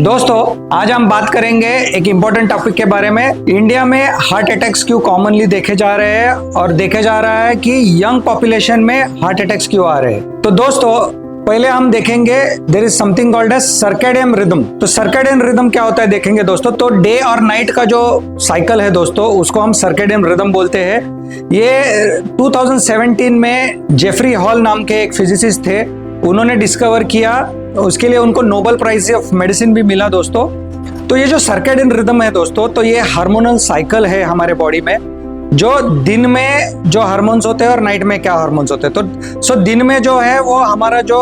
दोस्तों, आज हम बात करेंगे एक इम्पोर्टेंट टॉपिक के बारे में। इंडिया में हार्ट अटैक्स क्यों कॉमनली देखे जा रहे हैं और देखे जा रहा है कि यंग पॉपुलेशन में हार्ट अटैक्स क्यों आ रहे हैं। तो दोस्तों, पहले हम देखेंगे there is something called as circadian rhythm. तो सर्केडियन रिदम क्या होता है देखेंगे दोस्तों। तो डे और नाइट का जो साइकिल है दोस्तों, उसको हम सर्केडियन रिदम बोलते हैं। ये 2017 में जेफरी हॉल नाम के एक फिजिसिस्ट थे, उन्होंने डिस्कवर किया। उसके लिए उनको नोबेल प्राइज ऑफ मेडिसिन भी मिला दोस्तों। तो ये जो सर्केडियन रिदम है दोस्तों, तो ये हार्मोनल साइकिल है हमारे बॉडी में, जो दिन में जो हार्मोन्स होते हैं और नाइट में क्या हार्मोन्स होते हैं। तो दिन में जो है वो हमारा जो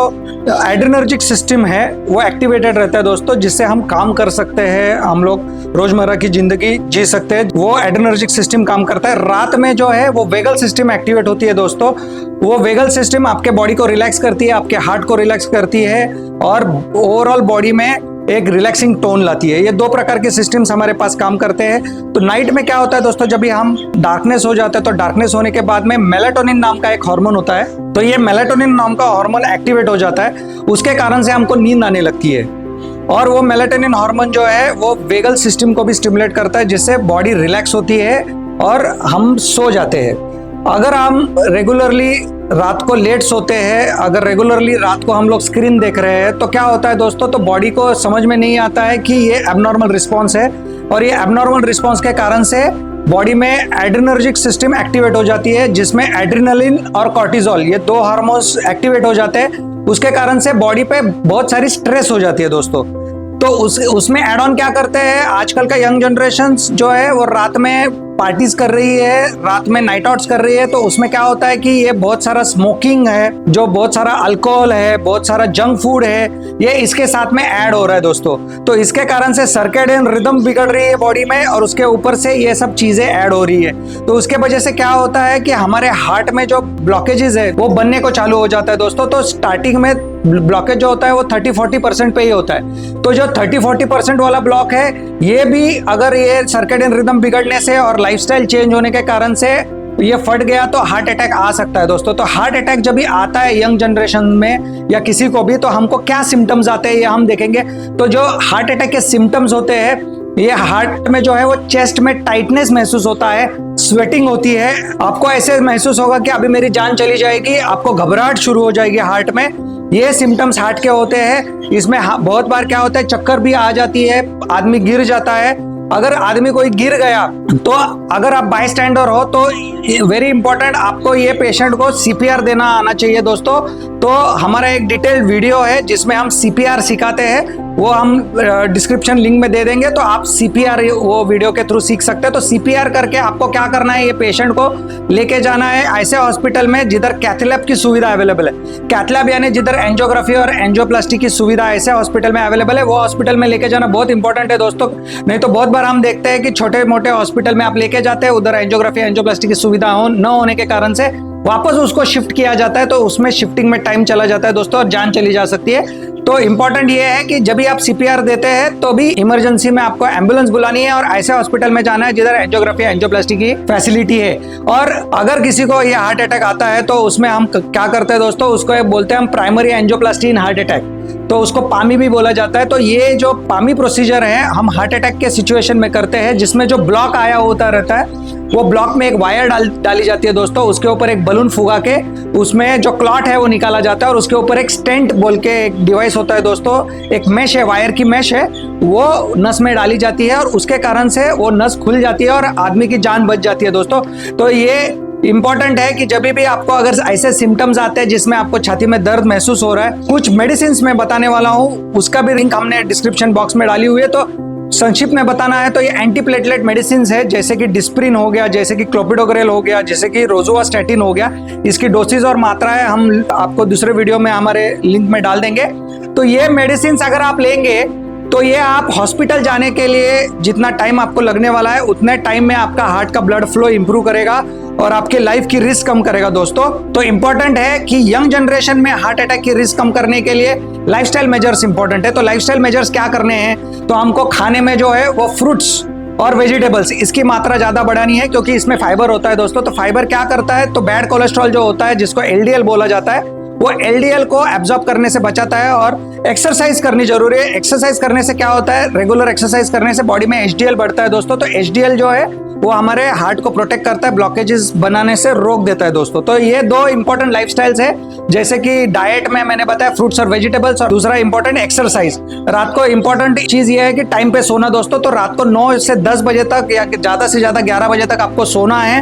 एड्रेनर्जिक सिस्टम है वो एक्टिवेटेड रहता है दोस्तों, जिससे हम काम कर सकते हैं, हम लोग रोजमर्रा की जिंदगी जी सकते हैं। वो एड्रेनर्जिक सिस्टम काम करता है। रात में जो है वो वेगल सिस्टम एक्टिवेट होती है दोस्तों। वो वेगल सिस्टम आपके बॉडी को रिलैक्स करती है, आपके हार्ट को रिलैक्स करती है और ओवरऑल बॉडी में एक रिलैक्सिंग टोन लाती है। ये दो प्रकार के सिस्टम्स हमारे पास काम करते हैं। तो नाइट में क्या होता है दोस्तों, जब भी हम डार्कनेस हो जाता है तो डार्कनेस होने के बाद में मेलाटोनिन नाम का एक हार्मोन होता है। तो ये मेलाटोनिन नाम का हार्मोन एक्टिवेट हो जाता है, उसके कारण से हमको नींद आने लगती है। और वो मेलाटोनिन हार्मोन जो है वो वेगल सिस्टम को भी स्टिमुलेट करता है, जिससे बॉडी रिलैक्स होती है और हम सो जाते हैं। अगर हम रेगुलरली रात को लेट सोते हैं, अगर रेगुलरली रात को हम लोग स्क्रीन देख रहे हैं, तो क्या होता है दोस्तों, तो बॉडी को समझ में नहीं आता है कि ये एबनॉर्मल रिस्पॉन्स है। और ये एबनॉर्मल रिस्पॉन्स के कारण से बॉडी में एड्रेनर्जिक सिस्टम एक्टिवेट हो जाती है, जिसमें एड्रेनलिन और कॉर्टिजोल ये दो हार्मोन्स एक्टिवेट हो जाते हैं। उसके कारण से बॉडी पे बहुत सारी स्ट्रेस हो जाती है दोस्तों। तो उसमें एड ऑन क्या करते हैं, आजकल का यंग जनरेशन जो है वो रात में पार्टीज कर रही है, रात में नाइट आउट्स कर रही है। तो उसमें क्या होता है कि ये बहुत सारा स्मोकिंग है, जो बहुत सारा अल्कोहल है, बहुत सारा जंक फूड है, ये इसके साथ में ऐड हो रहा है दोस्तों। तो इसके कारण से सर्केडियन रिदम बिगड़ रही है बॉडी में और उसके ऊपर से ये सब चीजें ऐड हो रही है। तो उसके वजह से क्या होता है कि हमारे हार्ट में जो ब्लॉकेजेस है वो बनने को चालू हो जाता है दोस्तों। तो स्टार्टिंग में ब्लॉकेज जो होता है वो 30-40% पे ही होता है। तो जो 30-40% वाला ब्लॉक है, ये भी अगर ये सर्केडियन रिदम बिगड़ने से और लाइफस्टाइल चेंज होने के कारण से ये फट गया तो हार्ट अटैक आ सकता है दोस्तों। तो हार्ट अटैक जब भी आता है यंग जनरेशन में या किसी को भी, तो हमको क्या सिम्टम्स आते हैं ये हम देखेंगे। तो जो हार्ट अटैक के सिम्टम्स होते हैं, ये हार्ट में जो है वो चेस्ट में टाइटनेस महसूस होता है, स्वेटिंग होती है, आपको ऐसे महसूस होगा कि अभी मेरी जान चली जाएगी, आपको घबराहट शुरू हो जाएगी हार्ट में। ये सिम्टम्स हार्ट के होते हैं। इसमें बहुत बार क्या होता है, चक्कर भी आ जाती है, आदमी गिर जाता है। अगर आदमी कोई गिर गया तो अगर आप बाय स्टैंडर हो तो वेरी इंपॉर्टेंट, आपको ये पेशेंट को सीपीआर देना आना चाहिए दोस्तों। तो हमारा एक डिटेल्ड वीडियो है जिसमें हम सीपीआर सिखाते हैं, वो हम डिस्क्रिप्शन लिंक में दे देंगे, तो आप सीपीआर वो वीडियो के थ्रू सीख सकते हैं। तो सीपीआर करके आपको क्या करना है, ये पेशेंट को लेके जाना है ऐसे हॉस्पिटल में जिधर कैथ लैब की सुविधा अवेलेबल है। कैथ लैब यानी जिधर एंजियोग्राफी और एंजियोप्लास्टी की सुविधा ऐसे हॉस्पिटल में अवेलेबल है, वो हॉस्पिटल में लेके जाना बहुत इंपॉर्टेंट है दोस्तों। नहीं तो बहुत बार हम देखते हैं कि छोटे मोटे हॉस्पिटल में आप लेके जाते हैं, उधर एंजियोग्राफी एंजियोप्लास्टी की सुविधा न होने के कारण से वापस उसको शिफ्ट किया जाता है। तो उसमें शिफ्टिंग में टाइम चला जाता है दोस्तों और जान चली जा सकती है। तो इंपॉर्टेंट ये है कि जब भी आप सीपीआर देते हैं तो भी इमरजेंसी में आपको एम्बुलेंस बुलानी है और ऐसे हॉस्पिटल में जाना है जिधर एंजियोग्राफी एंजियोप्लास्टी की फैसिलिटी है। और अगर किसी को ये हार्ट अटैक आता है तो उसमें हम क्या करते हैं दोस्तों, उसको बोलते हैं हम primary angioplasty in heart attack, तो उसको पामी भी बोला जाता है। तो ये जो पामी प्रोसीजर है हम हार्ट अटैक के सिचुएशन में करते हैं, जिसमें जो ब्लॉक आया होता रहता है वो ब्लॉक में एक वायर डाली जाती है दोस्तों, उसके ऊपर एक बलून फुगा के उसमें जो क्लॉट है वो निकाला जाता है और उसके ऊपर एक स्टेंट बोल के एक डिवाइस होता है दोस्तों, एक मेश है, वायर की मेश है, वो नस में डाली जाती है और उसके कारण से वो नस खुल जाती है और आदमी की जान बच जाती है दोस्तों। तो ये इंपॉर्टेंट है कि जब भी आपको अगर ऐसे सिम्टम्स आते हैं जिसमें आपको छाती में दर्द महसूस हो रहा है, कुछ मेडिसिन में बताने वाला हूँ, उसका भी लिंक हमने डिस्क्रिप्शन बॉक्स में डाली हुई है। तो संक्षिप्त में बताना है तो ये एंटीप्लेटलेट मेडिसिन है, जैसे कि डिस्प्रिन हो गया, जैसे कि क्लोपिडोग्रेल हो गया, जैसे कि रोजुवास्टैटिन हो गया। इसकी डोसेज और मात्रा है हम आपको दूसरे वीडियो में हमारे लिंक में डाल देंगे। तो ये मेडिसिन अगर आप लेंगे तो ये आप हॉस्पिटल जाने के लिए जितना टाइम आपको लगने वाला है उतने टाइम में आपका हार्ट का ब्लड फ्लो इंप्रूव करेगा और आपके लाइफ की रिस्क कम करेगा दोस्तों। तो इंपॉर्टेंट है कि यंग जनरेशन में हार्ट अटैक की रिस्क कम करने के लिए लाइफस्टाइल मेजर्स इंपॉर्टेंट है। तो लाइफस्टाइल मेजर्स क्या करने हैं, तो हमको खाने में जो है वो फ्रूट्स और वेजिटेबल्स, इसकी मात्रा ज्यादा बढ़ानी है क्योंकि इसमें फाइबर होता है दोस्तों। तो फाइबर क्या करता है, तो बैड कोलेस्ट्रॉल जो होता है जिसको एलडीएल बोला जाता है, वो एलडीएल को एब्जॉर्ब करने से बचाता है और एक्सरसाइज करनी जरूरी है। एक्सरसाइज करने से क्या होता है, रेगुलर एक्सरसाइज करने से बॉडी में एचडीएल बढ़ता है दोस्तों। तो एचडीएल जो है वो हमारे हार्ट को प्रोटेक्ट करता है, ब्लॉकेजेस बनाने से रोक देता है दोस्तों। तो ये दो इंपॉर्टेंट लाइफस्टाइल्स है, जैसे कि डाइट में मैंने बताया फ्रूट्स और वेजिटेबल्स, और दूसरा इंपॉर्टेंट एक्सरसाइज। रात को इंपॉर्टेंट चीज ये है कि टाइम पे सोना दोस्तों। तो रात को 9 से 10 बजे तक या ज्यादा से ज्यादा 11 बजे तक आपको सोना है।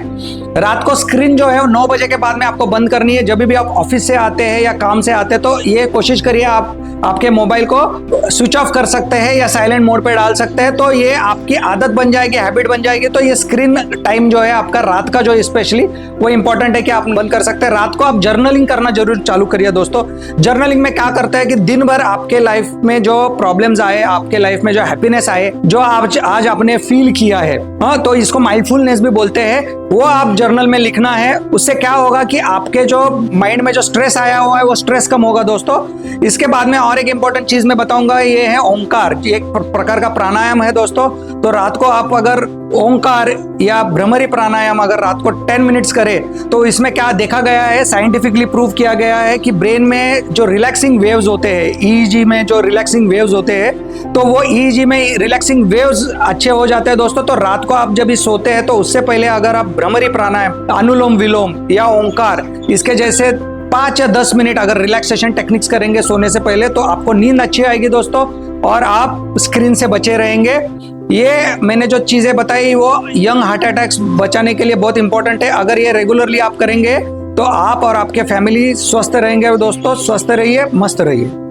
रात को स्क्रीन जो है वो 9 बजे के बाद में आपको बंद करनी है। जब भी आप ऑफिस से आते हैं या काम से आते हैं तो ये कोशिश करिए आप आपके मोबाइल को स्विच ऑफ कर सकते हैं या साइलेंट मोड पे डाल सकते हैं। तो ये आपकी आदत बन जाएगी, हैबिट बन जाएगी। तो ये स्क्रीन टाइम जो है आपका रात का जो स्पेशली वो इंपॉर्टेंट है कि आप बंद कर सकते हैं। रात को आप जर्नलिंग करना जरूर चालू करिए दोस्तों। जर्नलिंग में क्या करता है कि दिन भर आपके लाइफ में जो प्रॉब्लम्स आए, आपके लाइफ में जो हैप्पीनेस आए, जो आज आपने फील किया है, हाँ, तो इसको माइंडफुलनेस भी बोलते हैं, वो आप जर्नल में लिखना है। उससे क्या होगा कि आपके जो माइंड में जो स्ट्रेस आया हुआ है वो स्ट्रेस कम होगा दोस्तों। इसके बाद में और एक इंपॉर्टेंट चीज मैं बताऊंगा, ये है ओंकार। एक प्रकार का प्राणायाम है दोस्तों। तो रात को आप अगर ओंकार या भ्रमरी प्राणायाम अगर रात को 10 मिनट्स करें तो इसमें क्या देखा गया है, साइंटिफिकली प्रूव किया गया है कि ब्रेन में जो रिलैक्सिंग वेव्स होते हैं, ईईजी में जो रिलैक्सिंग वेव्स होते हैं, तो वो ईईजी में रिलैक्सिंग वेव्स अच्छे हो जाते हैं दोस्तों। तो रात को आप जब भी सोते हैं तो उससे पहले अगर आप भ्रमरी प्राणायाम, अनुलोम विलोम या ओंकार, इसके जैसे 5 या 10 मिनट अगर रिलैक्सेशन टेक्निक्स करेंगे सोने से पहले तो आपको नींद अच्छी आएगी दोस्तों और आप स्क्रीन से बचे रहेंगे। ये मैंने जो चीजें बताई वो यंग हार्ट अटैक्स बचाने के लिए बहुत इंपॉर्टेंट है। अगर ये रेगुलरली आप करेंगे तो आप और आपके फैमिली स्वस्थ रहेंगे दोस्तों। स्वस्थ रहिए, मस्त रहिए।